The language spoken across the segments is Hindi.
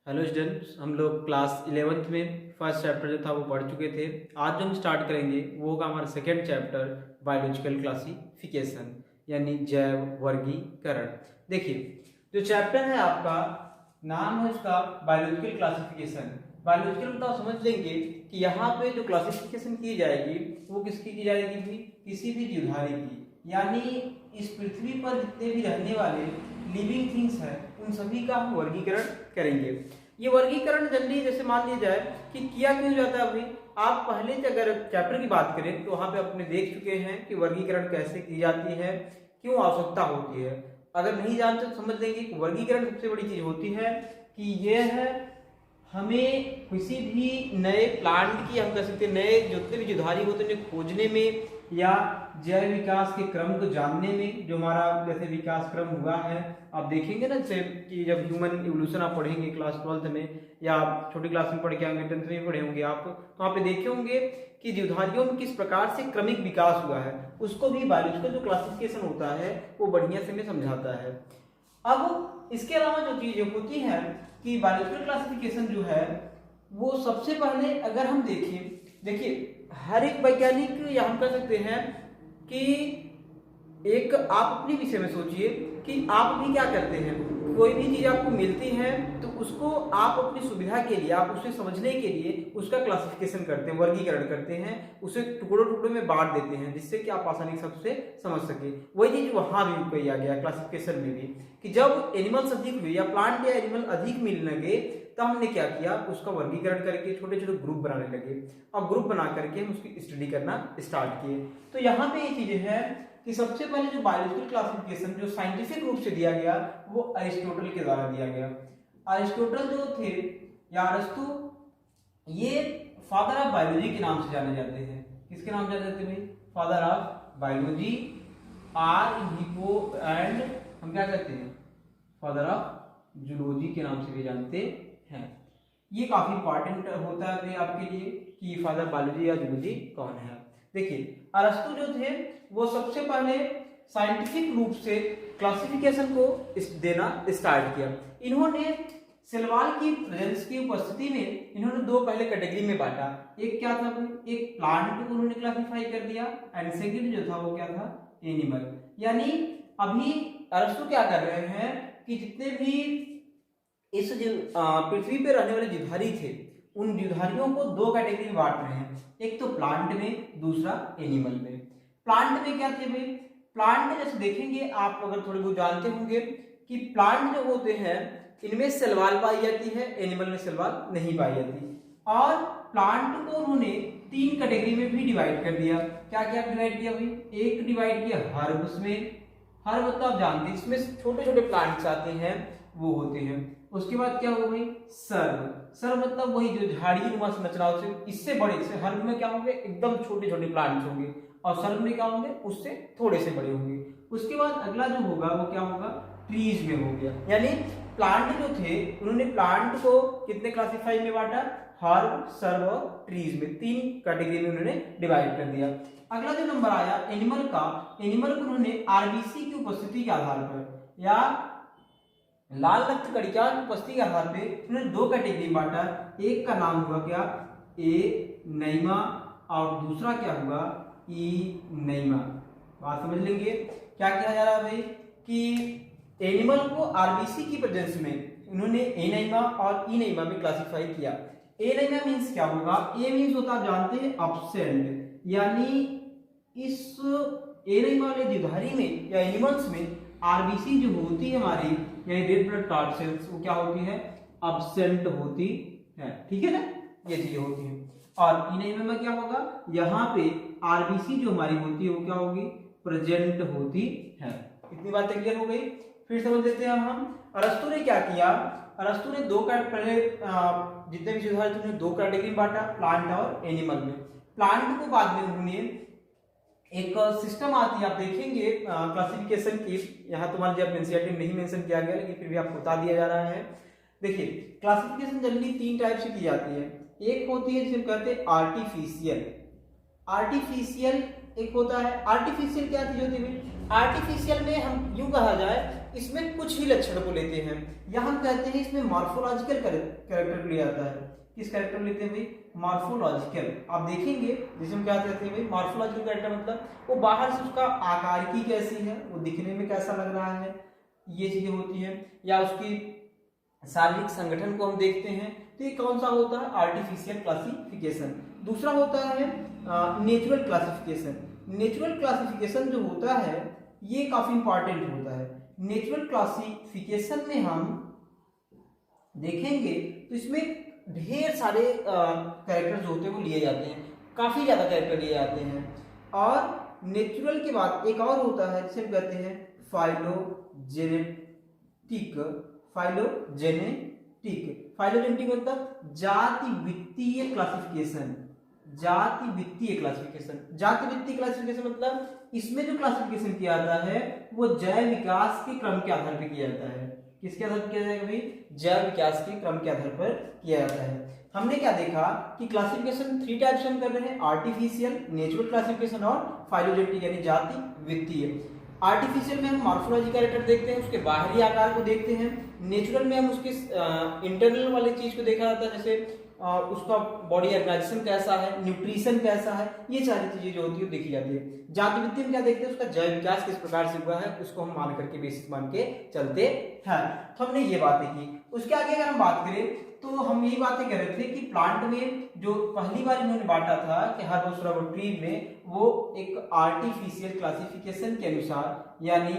हेलो स्टूडेंट्स, हम लोग क्लास 11th में फर्स्ट चैप्टर जो था वो पढ़ चुके थे। आज जो हम स्टार्ट करेंगे वो होगा हमारा सेकेंड चैप्टर बायोलॉजिकल क्लासिफिकेशन यानी जैव वर्गीकरण। देखिए, जो चैप्टर है आपका नाम है उसका बायोलॉजिकल क्लासिफिकेशन। बायोलॉजिकल मतलब समझ लेंगे कि यहाँ पे जो क्लासिफिकेशन की जाएगी वो किसकी की जाएगी भी, किसी भी जीवधारी की, यानी इस पृथ्वी पर जितने भी रहने वाले लिविंग थिंग्स हैं उन सभी का हम वर्गीकरण करेंगे। ये वर्गीकरण जनरली जैसे मान लिया जाए कि किया क्यों जाता है। अभी आप पहले से अगर चैप्टर की बात करें तो वहां पे अपने देख चुके हैं कि वर्गीकरण कैसे की जाती है, क्यों आवश्यकता होती है। अगर नहीं जानते तो समझ लेंगे कि वर्गीकरण सबसे बड़ी चीज होती है कि यह है हमें किसी भी नए प्लांट की, हम कह सकते हैं नए जितने भी जीवधारी होते हैं उन्हें खोजने में या जैव विकास के क्रम को जानने में, जो हमारा जैसे विकास क्रम हुआ है। आप देखेंगे ना जैसे कि जब ह्यूमन इवोल्यूशन आप पढ़ेंगे क्लास 12th में या आप छोटी क्लास में पढ़ के आएंगे, 10th में पढ़े होंगे आप, तो वहाँ पे देखे होंगे कि जीवधारियों में किस प्रकार से क्रमिक विकास हुआ है। उसको भी बायोलॉजिकल जो क्लासिफिकेशन होता है वो बढ़िया से हमें समझाता है। अब इसके अलावा जो चीजें होती है कि बायोलॉजिकल क्लासिफिकेशन जो है वो सबसे पहले अगर हम देखिए हर एक वैज्ञानिक, या हम कह सकते हैं कि एक आप अपने विषय में सोचिए कि आप भी क्या करते हैं। कोई भी चीज आपको मिलती है तो उसको आप अपनी सुविधा के लिए, आप उसे समझने के लिए उसका क्लासिफिकेशन करते हैं, वर्गीकरण करते हैं, उसे टुकड़ों टुकड़ों में बांट देते हैं जिससे कि आप आसानी से सबसे समझ सके। वही चीज वहां भी किया गया क्लासिफिकेशन में भी कि जब एनिमल्स अधिक हुए या प्लांट या एनिमल अधिक मिलने लगे तब हमने क्या किया, उसका वर्गीकरण करके छोटे छोटे ग्रुप बनाने लगे और ग्रुप बना करके हम उसकी स्टडी करना स्टार्ट किए। तो यहाँ पे ये चीजें हैं कि सबसे पहले जो बायोलॉजिकल क्लासिफिकेशन जो साइंटिफिक रूप से दिया गया वो अरिस्टोटल के द्वारा दिया गया। अरिस्टोटल जो थे या अरस्तु, ये फादर ऑफ बायोलॉजी के नाम से जाने जाते हैं। किसके नाम से जाने जाते हैं? Father of biology, are hippo and हम क्या कहते हैं, फादर ऑफ जूलॉजी के नाम से भी जानते हैं। ये काफी इंपॉर्टेंट होता है आपके लिए कि फादर बायोलॉजी या जूलॉजी कौन है। देखिए, अरस्तु जो थे वो सबसे पहले साइंटिफिक रूप से क्लासिफिकेशन को देना स्टार्ट किया। इन्होंने सेलवाल की प्रेजेंस की उपस्थिति में इन्होंने दो पहले कैटेगरी में बांटा। एक क्या था, एक प्लांट को उन्होंने क्लासिफाई कर दिया एंड सेकंड जो था वो क्या था, एनिमल। यानी अभी अरस्तु क्या कर रहे हैं कि जितने भी इस पृथ्वी पे रहने वाले जीवधारी थे उन जीवधारियों को दो कैटेगरी में बांट रहे हैं, एक तो प्लांट में, दूसरा एनिमल में। प्लांट में क्या थे भाई, प्लांट में जैसे देखेंगे आप अगर थोड़े बहुत जानते होंगे कि प्लांट जो होते हैं इनमें सेलवाल पाई जाती है, एनिमल में सेलवाल नहीं पाई जाती। और प्लांट को उन्होंने तीन कैटेगरी में भी डिवाइड कर दिया। क्या क्या डिवाइड किया भाई, एक डिवाइड किया हर्ब्स में। हर्ब मतलब आप जानते हैं इसमें छोटे छोटे प्लांट्स आते हैं वो होते हैं। उसके बाद क्या हो गई, सर्व। सर्व मतलब वही जो झाड़ी नुमा संरचना से इससे बड़े से, हर्ब में क्या होंगे एकदम छोटे छोटे प्लांट्स होंगे और सर्व में क्या होंगे उससे थोड़े से बड़े होंगे। उसके बाद अगला जो होगा वो क्या होगा, ट्रीज में हो गया। यानी प्लांट जो थे उन्होंने प्लांट को कितने क्लासिफाई में बांटा, हर्ब, सर्व और ट्रीज में, तीन कैटेगरी में उन्होंने डिवाइड कर दिया। अगला जो नंबर आया एनिमल का, एनिमल को उन्होंने आरबीसी की उपस्थिति के आधार पर या लाल रक्त कणिका की उपस्थिति के आधार पे उन्होंने दो कैटेगरी बांटा। एक का नाम हुआ क्या, ए नैमा, और दूसरा क्या हुआ, ई नैमा। बात समझ लेंगे क्या किया जा रहा है भाई कि एनिमल को आरबीसी की प्रेजेंस में उन्होंने ए नैमा और ई नैमा में क्लासिफाई किया। ए नैमा मीन्स क्या होगा, ए मीन्स होता आप जानते हैं अब्सेंट, यानी इस ए नैमा वाले जीवधारी में या एनिमल्स में आरबीसी जो होती है हमारी यानी रेड ब्लड कार्ड सेल्स वो क्या होती है, अब्सेंट होती है। ठीक है ना, ये चीजें होती हैं। और इनमें में क्या होगा, यहाँ पे आरबीसी जो हमारी होती है वो क्या होगी, प्रेजेंट होती है। इतनी बातें क्लियर हो गई। फिर समझ लेते हैं हम अरस्तु ने क्या किया। अरस्तु ने दो पहले जितने भी जीवधारी थे उन्होंने दो कैटेगरी में बांटा, प्लांट और एनिमल में। प्लांट को बाद में उन्होंने एक सिस्टम आती है, आप देखेंगे क्लासिफिकेशन की, यहाँ तुम्हारे जब एनसीईआरटी में नहीं मेंशन किया गया लेकिन फिर भी आपको बता दिया जा रहा है। देखिए, क्लासिफिकेशन जनरली तीन टाइप से की जाती है। एक होती है जिसे कहते हैं आर्टिफिशियल। आर्टिफिशियल एक होता है, आर्टिफिशियल क्या चीज होती है, आर्टिफिशियल में हम यूं कहा जाए इसमें कुछ ही लक्षण को लेते हैं, या हम कहते हैं इसमें मॉर्फोलॉजिकल कैरेक्टर को ले आता है। किस कैरेक्टर लेते हैं भाई? मॉर्फोलॉजिकल। आप देखेंगे जिसे हम क्या कहते हैं भाई मॉर्फोलॉजिकल कैरेक्टर, मतलब वो बाहर से उसका आकारिकी कैसी है, वो दिखने में कैसा लग रहा है, ये चीजें होती है, या उसकी शारीरिक संगठन को हम देखते हैं। तो ये कौन सा होता है? Artificial classification. दूसरा होता है नेचुरल क्लासिफिकेशन। नेचुरल क्लासिफिकेशन जो होता है ये काफी इंपॉर्टेंट होता है। नेचुरल क्लासिफिकेशन में हम देखेंगे तो इसमें ढेर सारे कैरेक्टर्स होते हैं वो लिए जाते हैं, काफी ज्यादा कैरेक्टर लिए जाते हैं। और नेचुरल के बाद एक और होता है जिसे हम कहते हैं फाइलोजेनेटिक। फाइलोजेनेटिक मतलब जाति वित्तीय क्लासिफिकेशन। जाति वित्तीय क्लासिफिकेशन मतलब इसमें जो क्लासिफिकेशन किया जाता है वो जैव विकास के क्रम के आधार पर किया जाता है। किसके आधार पर किया जाएगा भाई? जैव विकास के क्रम के आधार पर किया जाता है। हमने क्या देखा कि क्लासिफिकेशन 3 टाइप्स हम कर रहे हैं, आर्टिफिशियल, नेचुरल क्लासिफिकेशन और फाइलोजेनेटिक यानी जाति वित्तीय। आर्टिफिशियल में हम मॉर्फोलॉजी कैरेक्टर देखते हैं, उसके बाहरी आकार को देखते हैं। नेचुरल में हम उसके इंटरनल वाली चीज को देखा जाता है, जैसे उसका बॉडी ऑर्गेनाइजेशन कैसा है, न्यूट्रिशन कैसा है, ये सारी चीजें जो होती है देखी जाती है। जाति वित्तीय में क्या देखते हैं? उसका जैव विकास किस प्रकार से हुआ है, उसको हम मान करके बेसिस मान के चलते हैं। तो हमने ये बातें की। उसके आगे अगर हम बात करें तो हम यही बातें कर रहे थे कि प्लांट में जो पहली बार इन्होंने बांटा था कि हर्बोसुरा ट्री में, वो एक आर्टिफिशियल क्लासिफिकेशन के अनुसार, यानी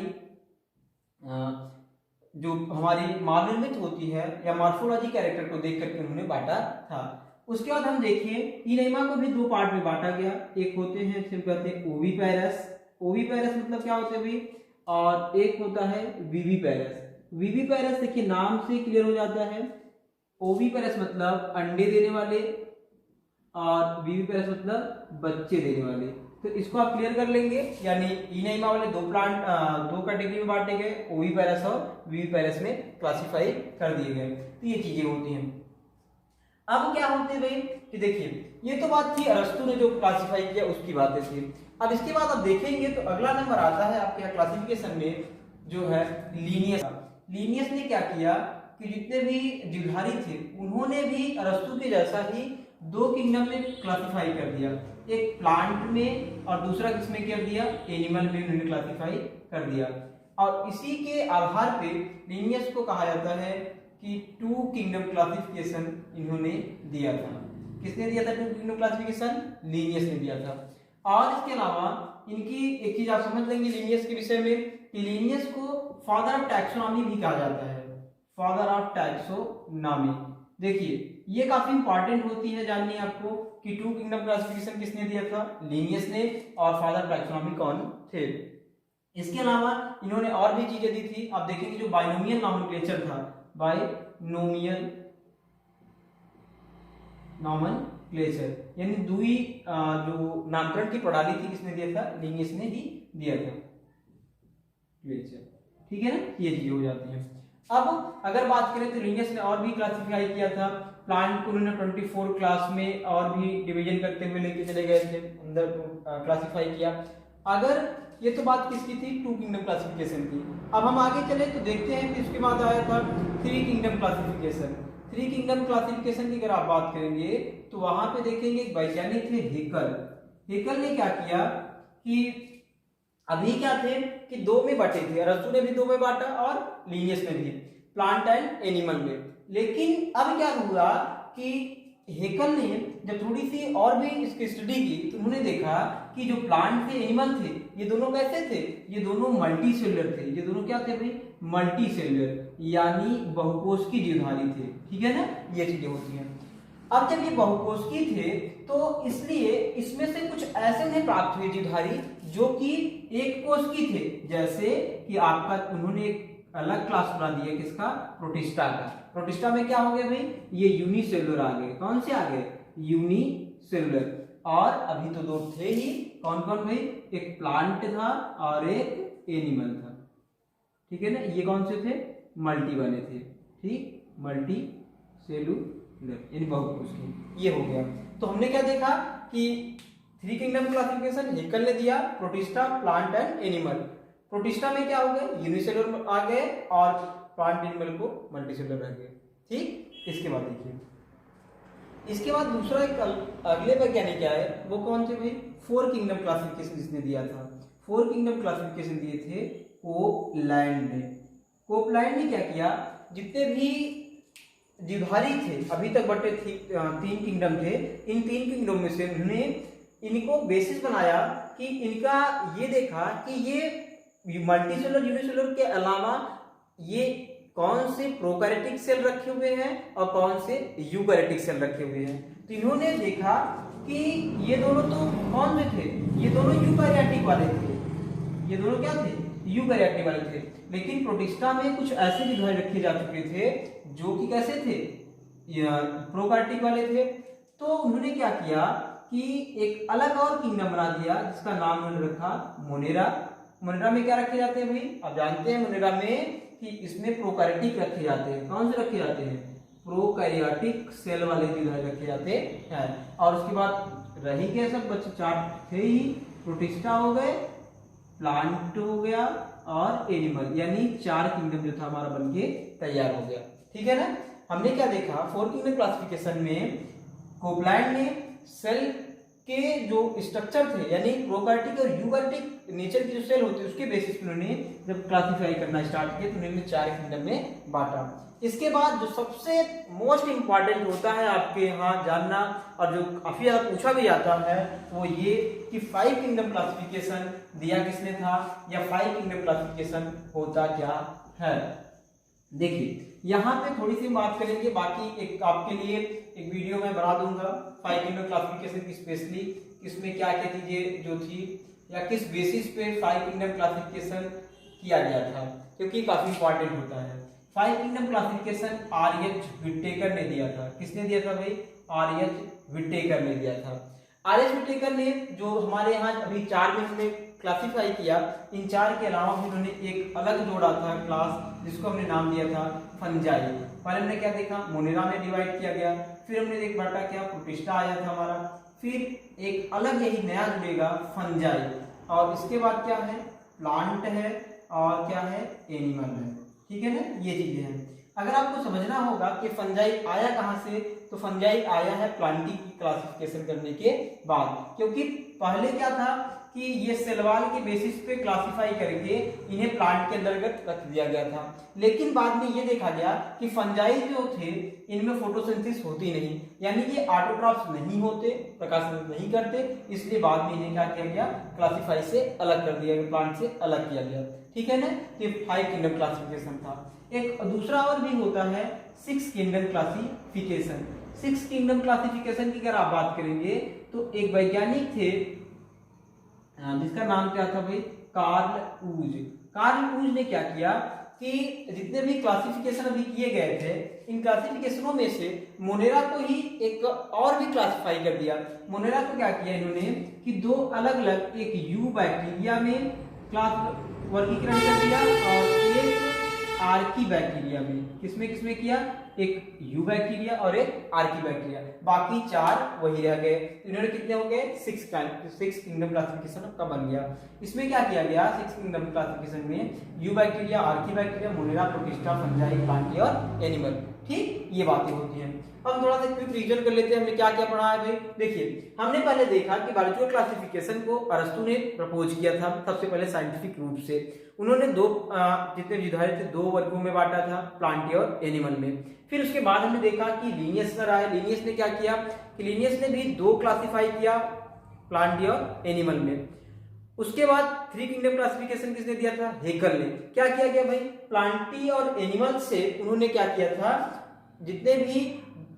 जो हमारी मानवनिर्मित होती है या मॉर्फोलॉजी कैरेक्टर को देख करके उन्होंने बांटा था। उसके बाद हम देखें इनेमा को भी 2 पार्ट में बांटा गया। एक होते हैं सिर्फ कहते हैं ओविपेरस। ओविपेरस मतलब क्या होते हैं भाई? और एक होता है विविपेरस। विविपेरस देखिए नाम से क्लियर हो जाता है। ओविपेरस मतलब अंडे देने वाले और विविपेरस मतलब बच्चे देने वाले। तो इसको आप क्लियर कर लेंगे, यानी इनेमा वाले 2 कैटेगरी में बांटे गए, ओविपेरस और विविपेरस में क्लासिफाई कर दिए गए। तो ये चीजें होती हैं। अब क्या होते हैं भाई कि देखिए ये तो बात थी अरस्तु ने जो क्लासिफाई किया उसकी बातें थी। अब इसके बाद आप देखेंगे तो अगला नंबर आता है आपके यहाँ क्लासिफिकेशन में जो है लीनियस। लीनियस ने क्या किया कि जितने भी जीवधारी थे उन्होंने भी अरस्तु के जैसा ही 2 किंगडम में क्लासिफाई कर दिया, एक प्लांट में और दूसरा किसमें कर दिया? एनिमल में उन्होंने क्लासिफाई कर दिया। और इसी के आधार पे लीनियस को कहा जाता है कि 2 किंगडम क्लासिफिकेशन इन्होंने दिया था। किसने दिया था 2 किंगडम क्लासिफिकेशन? लीनियस ने दिया था। और इसके अलावा इनकी एक चीज आप समझ लेंगे लीनियस के विषय में कि लीनियस को फादर ऑफ टैक्सोनॉमी भी कहा जाता है। फादर ऑफ टैक्सोनॉमी, देखिए ये काफी इंपॉर्टेंट होती है जाननी आपको कि 2 किंगडम क्लासिफिकेशन किसने दिया था? लीनियस ने। और फादर ऑफ टैक्सोनॉमी कौन थे? इसके अलावा इन्होंने और भी चीजें दी थी। आप देखेंगे जो बाइनोमियल नॉमेनक्लेचर था, बाइनोमियल नॉमेनक्लेचर यानी दुई जो नामकरण की प्रणाली थी किसने दिया था? लीनियस ने ही दिया था। ठीक है ना, ये चीजें हो जाती हैं। अब अगर बात करें तो लीनियस ने और भी क्लासिफाई किया था। प्लांट को उन्होंने 24 क्लास में और भी डिवीजन करते हुए लेके चले गए थे, अंदर क्लासिफाई किया। अगर ये तो बात किसकी थी? 2 किंगडम क्लासिफिकेशन की। अब हम आगे चले तो देखते हैं कि उसके बाद आया था 3 किंगडम क्लासिफिकेशन। 3 किंगडम क्लासिफिकेशन की अगर आप बात करेंगे तो वहां पे देखेंगे एक वैज्ञानिक थे हेकल। हेकल ने क्या किया कि अभी क्या थे कि 2 में बांटे थे, अरस्तु ने भी 2 में बांटा और लीनियस ने भी, प्लांट एंड एनिमल में। लेकिन अब क्या हुआ कि हेकल ने जब थोड़ी सी और भी इसकी स्टडी की तो उन्होंने देखा कि जो प्लांट थे, एनिमल थे, ये दोनों कैसे थे? ये दोनों मल्टी सेलुलर थे। ये दोनों क्या थे भाई? मल्टी सेलुलर यानी बहुकोशिकीय जीवधारी थे। ठीक है ना, ये चीजें होती हैं। अब जब ये बहुकोशिकीय थे तो इसलिए इसमें से कुछ ऐसे उन्हें प्राप्त हुए जीवधारी जो कि एक कोशिकीय थे, जैसे कि आपका उन्होंने एक अलग क्लास बना दिया किसका? प्रोटिस्टा का। प्रोटिस्टा में क्या हो गया भाई? ये यूनिसेलुलर आ गए। कौन से आ गए? यूनिसेलुलर। और अभी तो 2 थे ही, कौन कौन भाई? एक प्लांट था और एक एनिमल था। ठीक है ना, ये कौन से थे? मल्टी वाले थे। ठीक, मल्टी सेलुलर यानी बहुकोशिकीय। ये हो गया। तो हमने क्या देखा कि 3 किंगडम क्लासिफिकेशन हेकल ने दिया, protista, plant and animal. Protista में क्या हो गए, यूनिसेलुलर आ गए और प्लांट एनिमल को मल्टीसेलुलर रह गए। ठीक, इसके बाद देखिए, इसके बाद दूसरा एक अगले वैज्ञानिक क्या है, वो कौन थे भाई, 4 किंगडम क्लासिफिकेशन जिसने दिया था, 4 किंगडम क्लासिफिकेशन दिए थे कोपलैंड ने। कोपलैंड ने क्या किया, जितने भी जीवधारी थे अभी तक बटे 3 किंगडम थे, इन 3 किंगडम में से उन्होंने इनको बेसिस बनाया कि इनका ये देखा कि ये मल्टीसेलुलर यूनिसेलुलर के अलावा ये कौन से प्रोकैरियोटिक सेल रखे हुए हैं और कौन से यूकैरियोटिक सेल रखे हुए हैं। तो इन्होंने देखा कि ये दोनों तो कौन से थे, ये दोनों यूकैरियोटिक वाले थे, ये दोनों क्या थे, यूकैरियोटिक वाले थे। लेकिन प्रोटिस्टा में कुछ ऐसे विधायक रखे जा चुके थे जो कि कैसे थे, प्रोकैरियोटिक वाले थे। तो उन्होंने क्या किया कि एक अलग और किंगडम बना दिया जिसका नाम उन्होंने रखा मोनेरा। मोनेरा में क्या रखे जाते हैं भाई, आप जानते हैं मोनेरा में कि इसमें प्रोकैरियोटिक रखे जाते हैं। कौन से रखे जाते हैं, प्रोकैरियोटिक सेल वाले विधायक रखे जाते हैं। और उसके बाद रही गए सब बच्चे 4 थे ही, प्रोटिस्टा हो गए, प्लांट हो गया और एनिमल, यानी 4 किंगडम जो था हमारा बनके तैयार हो गया। ठीक है ना। हमने क्या देखा, 4 किंगडम क्लासिफिकेशन में कोपलैंड ने सेल के जो स्ट्रक्चर थे यानी प्रोकैरियोटिक और यूकैरियोटिक नेचर की जो सेल होती है उसके बेसिस पे उन्होंने जब क्लासिफाई करना स्टार्ट किया तो उन्होंने 4 किंगडम में बांटा। इसके बाद जो सबसे मोस्ट इंपॉर्टेंट होता है आपके यहाँ जानना और जो काफी ज्यादा पूछा भी जाता है वो ये कि 5 किंगडम क्लासिफिकेशन दिया किसने था या 5 किंगडम क्लासिफिकेशन होता क्या है। देखिए यहाँ पे थोड़ी सी बात करेंगे, बाकी एक आपके लिए एक वीडियो मैं बना दूंगा 5 किंगडम क्लासिफिकेशन की, स्पेशली इसमें क्या क्या चीजें जो थी या किस बेसिस पे 5 किंगडम क्लासिफिकेशन किया गया था, क्योंकि काफी इंपॉर्टेंट होता है। 5 किंगडम क्लासिफिकेशन आर.एच. विटेकर ने दिया था। किसने दिया था भाई, आर.एच. विटेकर ने दिया था। आर.एच. विटेकर ने जो हमारे यहाँ अभी 4 में हमने क्लासिफाई किया, इन 4 के अलावा भी उन्होंने एक अलग जोड़ा था क्लास जिसको हमने नाम दिया था फंजाई। पहले हमने क्या देखा, मोनेरा में डिवाइड किया गया, फिर हमने एक बाटा क्या, प्रोटिस्टा आया था हमारा, फिर एक अलग यही नया जुड़ेगा फंजाई, और इसके बाद क्या है, प्लांट है और क्या है, एनिमल है। ठीक है ना, ये चीजें हैं। अगर आपको समझना होगा कि फंजाई आया कहां से, तो फंजाई आया है प्लांटी की क्लासिफिकेशन करने के बाद, क्योंकि पहले क्या था कि ये सेलवाल के बेसिस पे क्लासिफाई करके इन्हें प्लांट के अंतर्गत रख दिया गया था। लेकिन बाद में ये देखा गया कि फंजाई जो थे इनमें फोटोसिंथेसिस होती नहीं, यानी ये ऑटोट्रॉफ्स नहीं होते, प्रकाश नहीं करते, इसलिए बाद में इन्हें क्या किया गया, क्लासिफाई से अलग कर दिया गया, प्लांट से अलग किया गया। ठीक है ना, ये 5 किंगडम क्लासिफिकेशन था। एक दूसरा और भी होता है 6 किंगडम क्लासिफिकेशन। 6 किंगडम क्लासिफिकेशन की अगर आप बात करेंगे तो एक वैज्ञानिक थे जिसका नाम क्या था भाई, कार्ल ऊज। कार्ल ऊज ने क्या किया कि जितने भी क्लासिफिकेशन अभी किए गए थे इन क्लासिफिकेशनों में से मोनेरा को ही एक और भी क्लासिफाई कर दिया। मोनेरा को क्या किया इन्होंने कि 2 अलग अलग, एक यू बैक्टीरिया में क्लास वर्गीकरण कर दिया और एक आर्की बैक्टीरिया में। किसमें किसमें किया, एक यू बैक्टीरिया और एक आर्की बैक्टीरिया, बाकी 4 वही रह गए। इन्होंने कितने हो गए, 6 किंगडम क्लासिफिकेशन का बन गया। इसमें क्या किया गया, 6 किंगडम क्लासिफिकेशन में you bacteria, Archie bacteria, Monera, protista, fungi, Plantae और एनिमल। ठीक, ये बातें होती हैं। हम थोड़ा सा क्विक रिवीजन कर लेते हैं, हमने क्या क्या पढ़ा है भाई। देखिए हमने पहले देखा कि बायोलॉजिकल क्लासिफिकेशन को अरस्तु ने प्रपोज किया था सबसे पहले साइंटिफिक रूप से। उन्होंने जितने जीवधारी थे 2 वर्गों में बांटा था, प्लांटी और एनिमल में। फिर उसके बाद हमने देखा कि लिनियस सर आए, लिनियस ने क्या किया कि लिनियस ने भी 2 क्लासिफाई किया, प्लांटी और एनिमल में। उसके बाद 3 किंगडम क्लासिफिकेशन किसने दिया था, हेकल ने। क्या किया गया भाई, प्लांटी और एनिमल से उन्होंने क्या किया था, जितने भी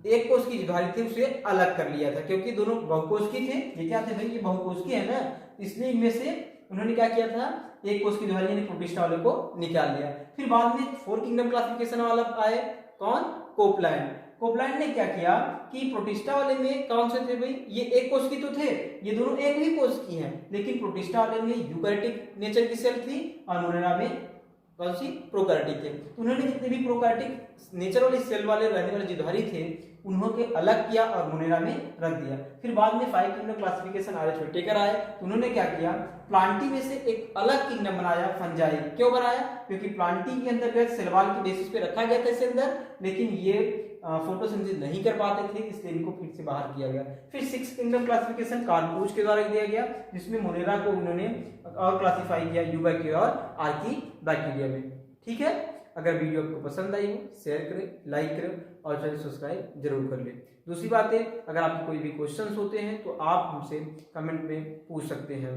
एक कोष की जीवधारी थे उसे अलग कर लिया था, क्योंकि दोनों बहुकोष की थे। ये क्या थे भाई, ये बहुकोष की है ना, इसलिए इनमें से उन्होंने क्या किया था, एक कोष की जीवधारी यानी प्रोटिस्टा वाले को निकाल दिया। फिर बाद में 4 किंगडम क्लासिफिकेशन वाला आए, कौन, कोपलैंड। कोपलैंड ने क्या किया कि प्रोटिस्टा वाले में कौन से थे भाई, ये एक कोष की तो थे, ये दोनों एक ही कोष की हैं, लेकिन प्रोटिस्टा वाले में यूकैरियोटिक नेचर की सेल थी और मोनेरा में कौन सी, प्रोकैरियोटिक थे। तो उन्होंने जितने भी प्रोकैरियोटिक नेचर वाले सेल वाले रहने वाले जीवधारी थे उन्होंने अलग किया और मोनेरा में रख दिया। फिर बाद में 5 किंगडम क्लासिफिकेशन आर्य टेकर आए, तो उन्होंने क्या किया, प्लांटी में से एक अलग किंगडम बनाया, फंजाई। क्यों बनाया, क्योंकि प्लांटी के अंदर सेल वॉल के बेसिस पे रखा गया था इसके अंदर, लेकिन ये फोटोसिंथेसिस नहीं कर पाते थे, इसलिए इनको फिर से बाहर किया गया। फिर 6 किंगडम क्लासिफिकेशन कार्ल पूच के द्वारा दिया गया, जिसमें मोनेरा को उन्होंने और क्लासिफाई किया यूबैक्टीरिया और आर्कीबैक्टीरिया में। ठीक है, अगर वीडियो आपको पसंद आई हो शेयर करें, लाइक करें और चैनल सब्सक्राइब जरूर कर लें। दूसरी बात है, अगर आपके कोई भी क्वेश्चंस होते हैं तो आप हमसे कमेंट में पूछ सकते हैं।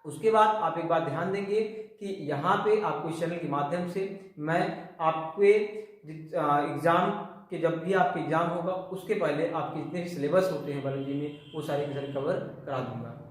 उसके बाद आप एक बात ध्यान देंगे कि यहाँ पे आपको इस चैनल के माध्यम से मैं आपके एग्जाम कि जब भी आपके एग्जाम होगा उसके पहले आपके जितने भी सिलेबस होते हैं बायोलॉजी में वो सारे कवर करा दूंगा।